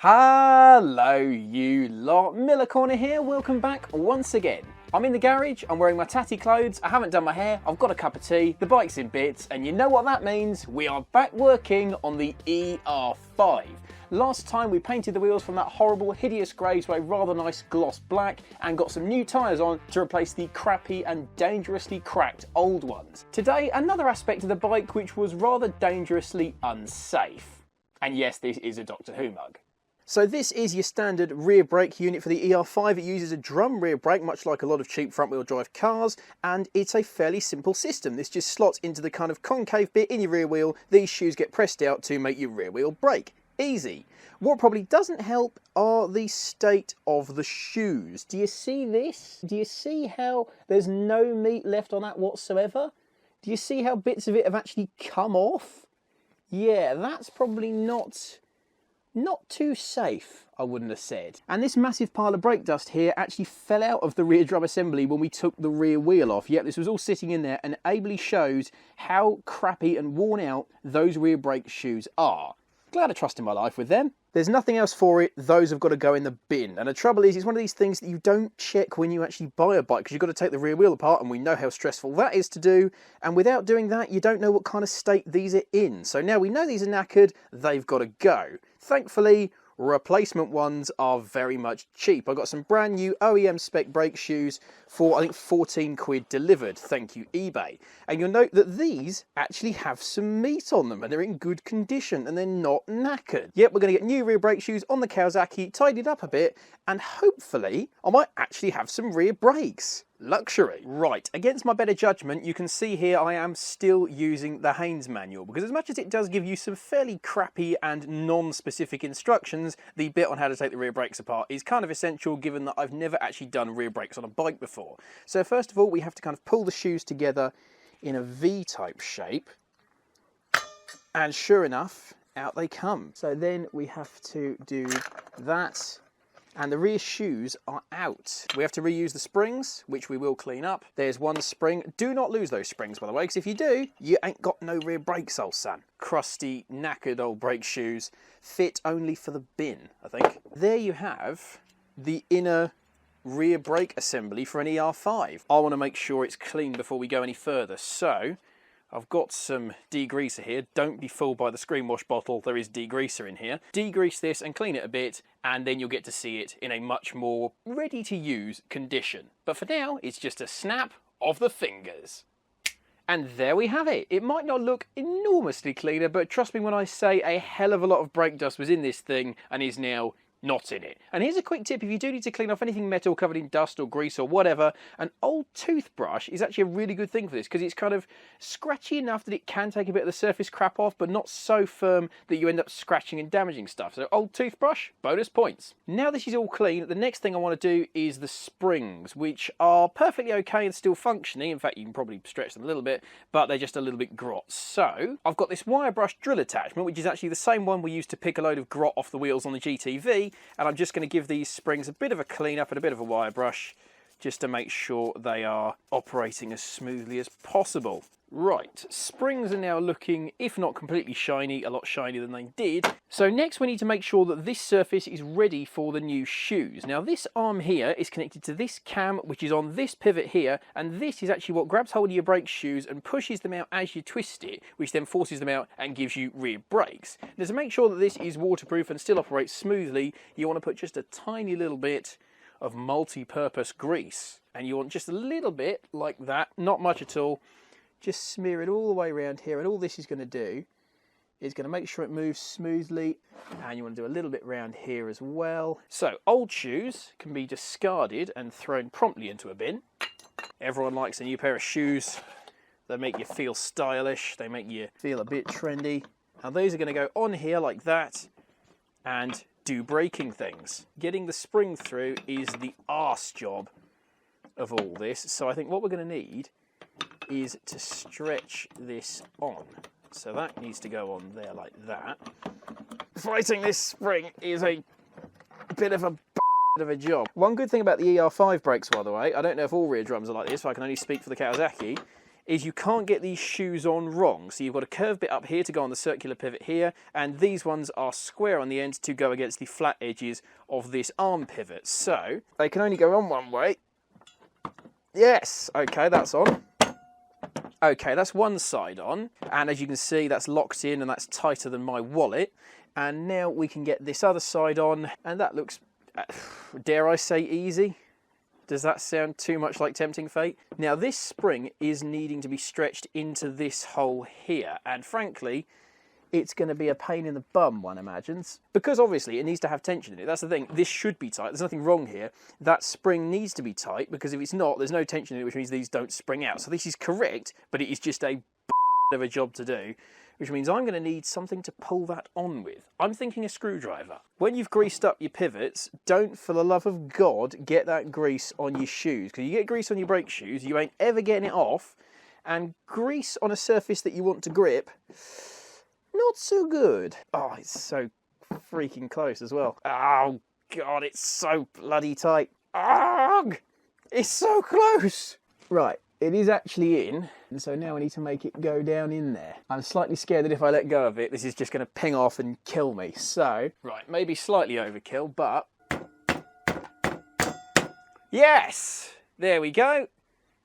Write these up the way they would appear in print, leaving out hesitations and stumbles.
Hello you lot, Miller Corner here, welcome back once again. I'm in the garage, I'm wearing my tatty clothes, I haven't done my hair, I've got a cup of tea, the bike's in bits, and you know what that means? We are back working on the ER5. Last time we painted the wheels from that horrible, hideous grey to a rather nice gloss black and got some new tyres on to replace the crappy and dangerously cracked old ones. Today, another aspect of the bike which was rather dangerously unsafe. And yes, this is a Doctor Who mug. So this is your standard rear brake unit for the ER5. It uses a drum rear brake, much like a lot of cheap front wheel drive cars, and it's a fairly simple system. This just slots into the kind of concave bit in your rear wheel. These shoes get pressed out to make your rear wheel brake. Easy. What probably doesn't help are the state of the shoes. Do you see this? Do you see how there's no meat left on that whatsoever? Do you see how bits of it have actually come off? Yeah, that's probably not too safe, I wouldn't have said. And this massive pile of brake dust here actually fell out of the rear drum assembly when we took the rear wheel off. Yep, this was all sitting in there and ably shows how crappy and worn out those rear brake shoes are. Glad I trusted my life with them. There's nothing else for it, those have got to go in the bin. And the trouble is, it's one of these things that you don't check when you actually buy a bike, because you've got to take the rear wheel apart, and we know how stressful that is to do. And without doing that, you don't know what kind of state these are in. So now we know these are knackered, they've got to go. Thankfully, replacement ones are very much cheap. I got some brand new OEM spec brake shoes for, I think, 14 quid delivered. Thank you, eBay. And you'll note that these actually have some meat on them and they're in good condition and they're not knackered. Yep, we're going to get new rear brake shoes on the Kawasaki, tidied up a bit, and hopefully I might actually have some rear brakes. Luxury. Right, against my better judgment, you can see here I am still using the Haynes manual, because as much as it does give you some fairly crappy and non-specific instructions, the bit on how to take the rear brakes apart is kind of essential, given that I've never actually done rear brakes on a bike before. So first of all, we have to kind of pull the shoes together in a V-type shape, and sure enough, out they come. So then we have to do that, and the rear shoes are out. We have to reuse the springs, which we will clean up. There's one spring. Do not lose those springs, by the way, because if you do, you ain't got no rear brakes, old son. Crusty, knackered old brake shoes, fit only for the bin, I think. There you have the inner rear brake assembly for an ER5. I want to make sure it's clean before we go any further, so I've got some degreaser here. Don't be fooled by the screen wash bottle, there is degreaser in here. Degrease this and clean it a bit, and then you'll get to see it in a much more ready to use condition. But for now, it's just a snap of the fingers. And there we have it. It might not look enormously cleaner, but trust me when I say a hell of a lot of brake dust was in this thing and is now not in it. And here's a quick tip: if you do need to clean off anything metal covered in dust or grease or whatever, an old toothbrush is actually a really good thing for this, because it's kind of scratchy enough that it can take a bit of the surface crap off, but not so firm that you end up scratching and damaging stuff. So old toothbrush, bonus points. Now this is all clean, the next thing I want to do is the springs, which are perfectly okay and still functioning. In fact, you can probably stretch them a little bit, but they're just a little bit grot. So I've got this wire brush drill attachment, which is actually the same one we used to pick a load of grot off the wheels on the GTV. And I'm just going to give these springs a bit of a clean up and a bit of a wire brush, just to make sure they are operating as smoothly as possible. Right, springs are now looking, if not completely shiny, a lot shinier than they did. So next we need to make sure that this surface is ready for the new shoes. Now this arm here is connected to this cam, which is on this pivot here, and this is actually what grabs hold of your brake shoes and pushes them out as you twist it, which then forces them out and gives you rear brakes. Now to make sure that this is waterproof and still operates smoothly, you want to put just a tiny little bit of multi-purpose grease, and you want just a little bit like that, not much at all. Just smear it all the way around here, and all this is going to do is going to make sure it moves smoothly, and you want to do a little bit around here as well. So old shoes can be discarded and thrown promptly into a bin. Everyone likes a new pair of shoes. They make you feel stylish, they make you feel a bit trendy. Now those are going to go on here like that and do braking things. Getting the spring through is the arse job of all this, so I think what we're going to need is to stretch this on. So that needs to go on there like that. Fighting this spring is a bit of a job. One good thing about the ER5 brakes, by the way, I don't know if all rear drums are like this, so I can only speak for the Kawasaki, is you can't get these shoes on wrong. So you've got a curved bit up here to go on the circular pivot here, and these ones are square on the end to go against the flat edges of this arm pivot. So they can only go on one way. Yes, okay, that's on. Okay, that's one side on, and as you can see, that's locked in and that's tighter than my wallet. And now we can get this other side on, and that looks, dare I say, easy? Does that sound too much like tempting fate? Now this spring is needing to be stretched into this hole here, and frankly, it's going to be a pain in the bum, one imagines. Because obviously it needs to have tension in it. That's the thing, this should be tight, there's nothing wrong here. That spring needs to be tight, because if it's not, there's no tension in it, which means these don't spring out. So this is correct, but it is just a of a job to do, which means I'm going to need something to pull that on with. I'm thinking a screwdriver. When you've greased up your pivots, don't, for the love of God, get that grease on your shoes, because you get grease on your brake shoes, you ain't ever getting it off, and grease on a surface that you want to grip, not so good. Oh, it's so freaking close as well. Oh God, it's so bloody tight. Ugh! It's so close. Right. It is actually in, and so now I need to make it go down in there. I'm slightly scared that if I let go of it, this is just going to ping off and kill me. So, right, maybe slightly overkill, but... Yes! There we go.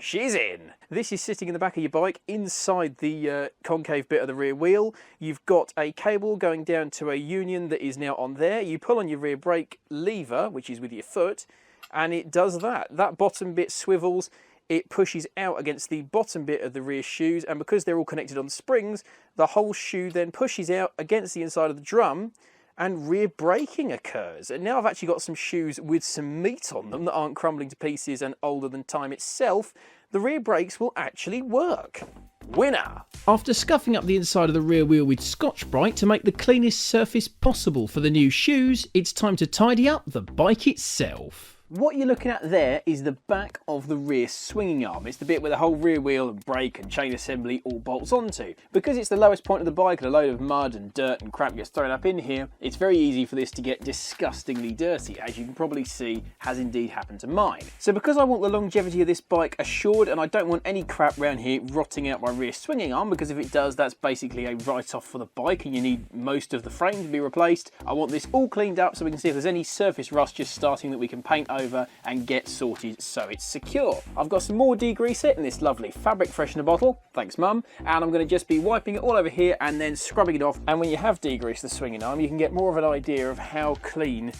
She's in. This is sitting in the back of your bike inside the concave bit of the rear wheel. You've got a cable going down to a union that is now on there. You pull on your rear brake lever, which is with your foot, and it does that. That bottom bit swivels. It pushes out against the bottom bit of the rear shoes, and because they're all connected on springs, the whole shoe then pushes out against the inside of the drum, and rear braking occurs. And now I've actually got some shoes with some meat on them that aren't crumbling to pieces and older than time itself. The rear brakes will actually work. Winner! After scuffing up the inside of the rear wheel with Scotch-Brite to make the cleanest surface possible for the new shoes, it's time to tidy up the bike itself. What you're looking at there is the back of the rear swinging arm. It's the bit where the whole rear wheel and brake and chain assembly all bolts onto. Because it's the lowest point of the bike and a load of mud and dirt and crap gets thrown up in here, it's very easy for this to get disgustingly dirty, as you can probably see has indeed happened to mine. So because I want the longevity of this bike assured, and I don't want any crap around here rotting out my rear swinging arm, because if it does, that's basically a write-off for the bike and you need most of the frame to be replaced. I want this all cleaned up so we can see if there's any surface rust just starting that we can paint over and get sorted so it's secure. I've got some more degreaser in this lovely fabric freshener bottle, thanks mum, and I'm going to just be wiping it all over here and then scrubbing it off. And when you have degreased the swinging arm, you can get more of an idea of how clean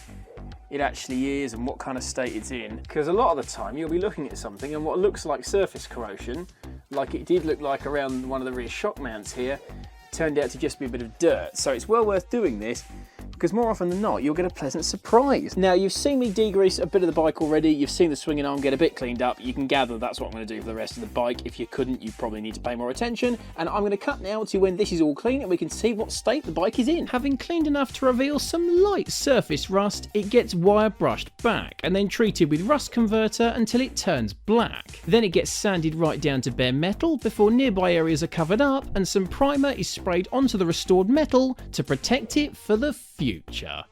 it actually is and what kind of state it's in, because a lot of the time you'll be looking at something and what looks like surface corrosion, like it did look like around one of the rear shock mounts here, turned out to just be a bit of dirt. So it's well worth doing this, because more often than not, you'll get a pleasant surprise. Now, you've seen me degrease a bit of the bike already. You've seen the swinging arm get a bit cleaned up. You can gather that's what I'm going to do for the rest of the bike. If you couldn't, you probably need to pay more attention. And I'm going to cut now to when this is all clean and we can see what state the bike is in. Having cleaned enough to reveal some light surface rust, it gets wire brushed back and then treated with rust converter until it turns black. Then it gets sanded right down to bare metal before nearby areas are covered up and some primer is sprayed onto the restored metal to protect it for the future.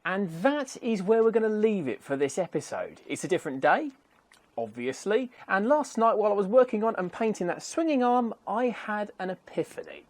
And that is where we're going to leave it for this episode. It's a different day, obviously, and last night while I was working on and painting that swinging arm, I had an epiphany.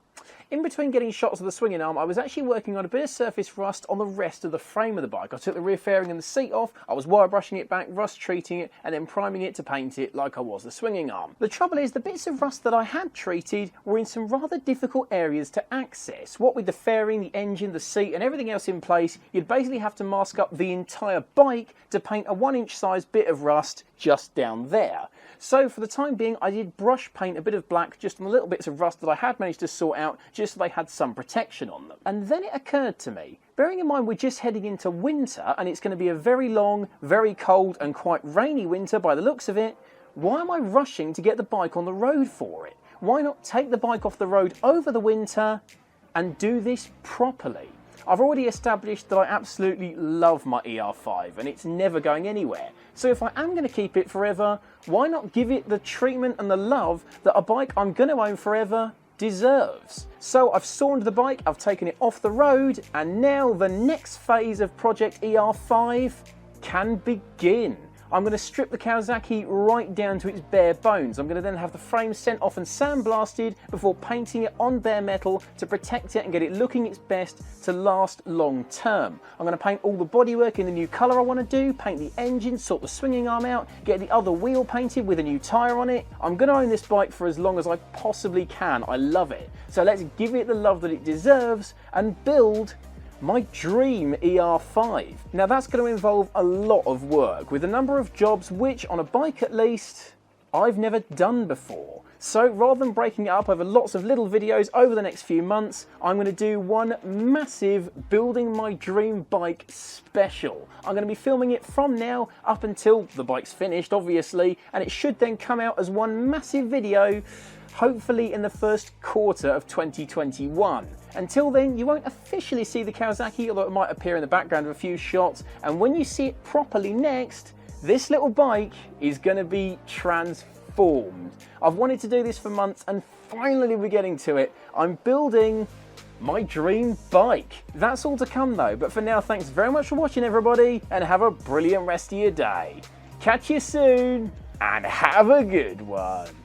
In between getting shots of the swinging arm, I was actually working on a bit of surface rust on the rest of the frame of the bike. I took the rear fairing and the seat off, I was wire brushing it back, rust treating it, and then priming it to paint it like I was the swinging arm. The trouble is, the bits of rust that I had treated were in some rather difficult areas to access. What with the fairing, the engine, the seat, and everything else in place, you'd basically have to mask up the entire bike to paint a 1-inch size bit of rust just down there. So for the time being, I did brush paint a bit of black just on the little bits of rust that I had managed to sort out, just so they had some protection on them. And then it occurred to me, bearing in mind we're just heading into winter and it's going to be a very long, very cold and quite rainy winter by the looks of it, why am I rushing to get the bike on the road for it? Why not take the bike off the road over the winter and do this properly? I've already established that I absolutely love my ER5 and it's never going anywhere. So if I am going to keep it forever, why not give it the treatment and the love that a bike I'm going to own forever deserves? So I've sawned the bike, I've taken it off the road, and now the next phase of Project ER5 can begin. I'm going to strip the Kawasaki right down to its bare bones. I'm going to then have the frame sent off and sandblasted before painting it on bare metal to protect it and get it looking its best to last long term. I'm going to paint all the bodywork in the new colour I want to do, paint the engine, sort the swinging arm out, get the other wheel painted with a new tyre on it. I'm going to own this bike for as long as I possibly can. I love it. So let's give it the love that it deserves and build my dream ER5. Now that's going to involve a lot of work with a number of jobs which, on a bike at least, I've never done before. So rather than breaking it up over lots of little videos over the next few months, I'm going to do one massive building my dream bike special. I'm going to be filming it from now up until the bike's finished, obviously, and it should then come out as one massive video, hopefully in the first quarter of 2021. Until then, you won't officially see the Kawasaki, although it might appear in the background of a few shots, and when you see it properly next, this little bike is going to be transformed. I've wanted to do this for months and finally we're getting to it. I'm building my dream bike. That's all to come though, but for now, thanks very much for watching everybody and have a brilliant rest of your day. Catch you soon and have a good one.